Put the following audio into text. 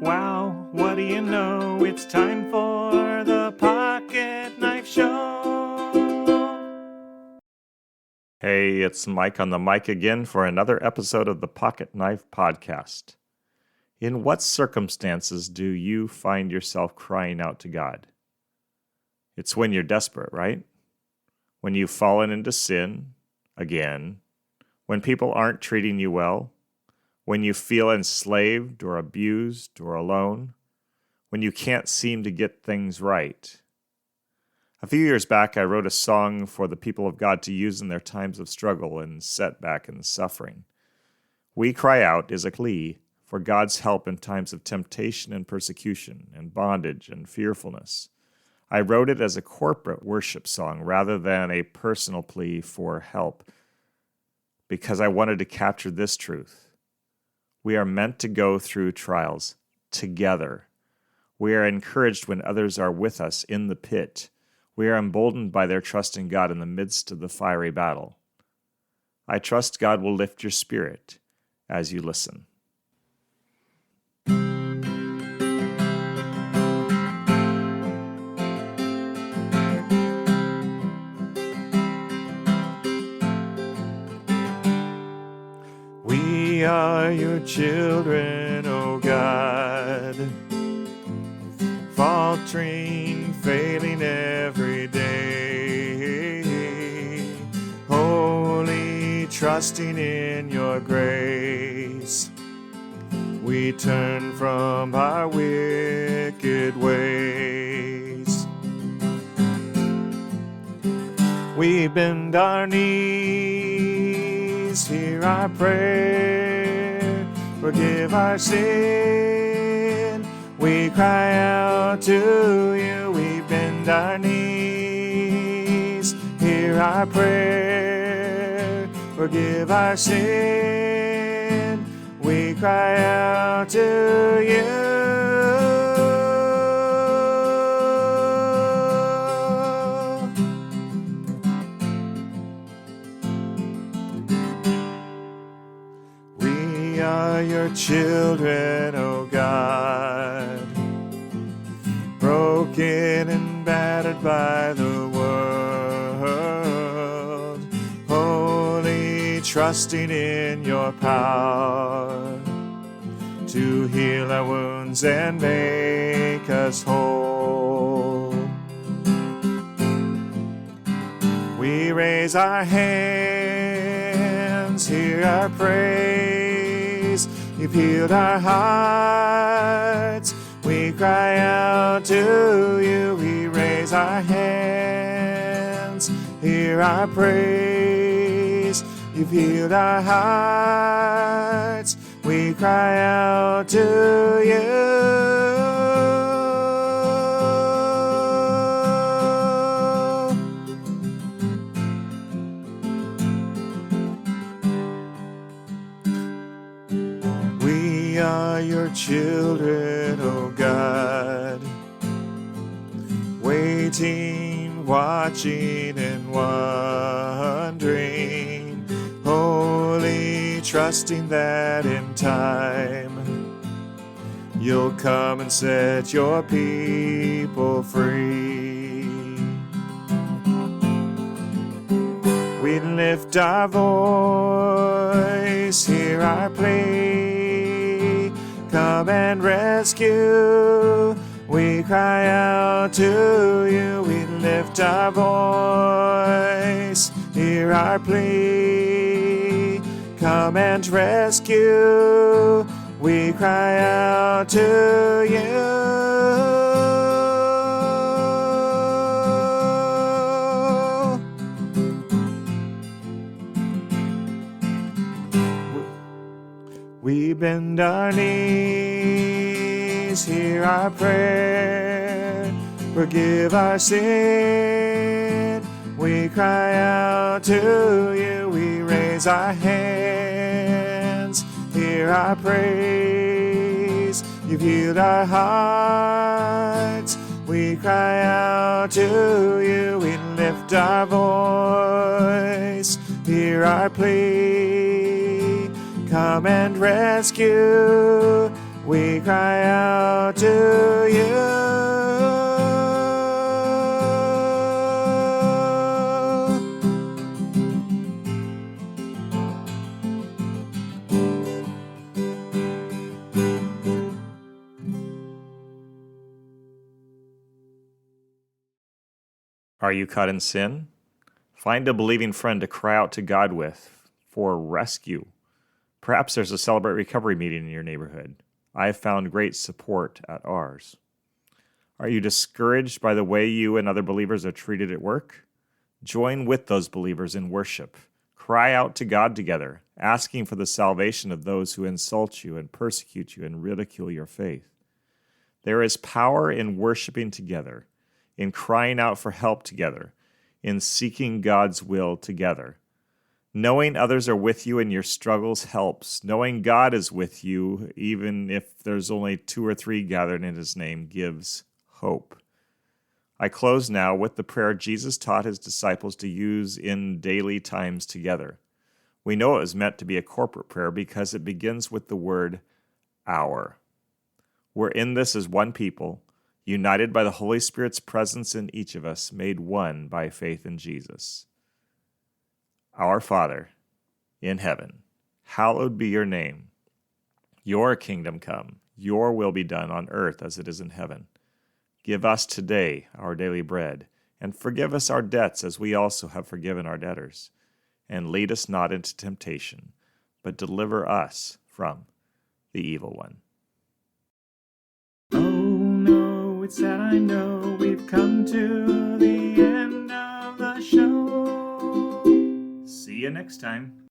wow, what do you know? It's time for the Pocket Knife Show. Hey, it's Mike on the mic again for another episode of the Pocket Knife Podcast. In what circumstances do you find yourself crying out to God? It's when you're desperate, right? When you've fallen into sin, again. When people aren't treating you well. When you feel enslaved or abused or alone. When you can't seem to get things right. A few years back, I wrote a song for the people of God to use in their times of struggle and setback and suffering. We Cry Out is a plea for God's help in times of temptation and persecution and bondage and fearfulness. I wrote it as a corporate worship song rather than a personal plea for help because I wanted to capture this truth. We are meant to go through trials together. We are encouraged when others are with us in the pit. We are emboldened by their trust in God in the midst of the fiery battle. I trust God will lift your spirit as you listen. We are your children, O God, faltering, failing every day, wholly trusting in your grace. We turn from our wicked ways. We bend our knees, hear our prayer, forgive our sin. We cry out to you, we bend our knees, hear our prayer, forgive our sin. We cry out to you. We are your children, O God, broken and battered by the world, wholly trusting in your power to heal our wounds and make us whole. We raise our hands, hear our praise. You've healed our hearts. We cry out to you. We raise our hands, hear our praise. You've healed our hearts. We cry out to you. We are your children, O God, waiting, watching, and wondering, wholly trusting that in time you'll come and set your people free. We lift our voice, hear our plea, come and rescue. We cry out to you, we lift our voice, hear our plea, come and rescue. We cry out to you. We bend our knees, hear our prayer, forgive our sin. We cry out to you, we raise our hands, hear our praise. You've healed our hearts. We cry out to you, we lift our voice, hear our plea. Come and rescue. we cry out to you. Are you caught in sin? Find a believing friend to cry out to God with for rescue. Perhaps there's a Celebrate Recovery meeting in your neighborhood. I have found great support at ours. Are you discouraged by the way you and other believers are treated at work? Join with those believers in worship. Cry out to God together, asking for the salvation of those who insult you and persecute you and ridicule your faith. There is power in worshiping together, in crying out for help together, in seeking God's will together. Knowing others are with you in your struggles helps. Knowing God is with you, even if there's only 2 or 3 gathered in His name, gives hope. I close now with the prayer Jesus taught His disciples to use in daily times together. We know it was meant to be a corporate prayer because it begins with the word our. We're in this as one people, united by the Holy Spirit's presence in each of us, made one by faith in Jesus. Our Father, in heaven, hallowed be your name. Your kingdom come, your will be done on earth as it is in heaven. Give us today our daily bread, and forgive us our debts as we also have forgiven our debtors. And lead us not into temptation, but deliver us from the evil one. Oh no, it's sad, I know, we've come to the end of the show. See you next time.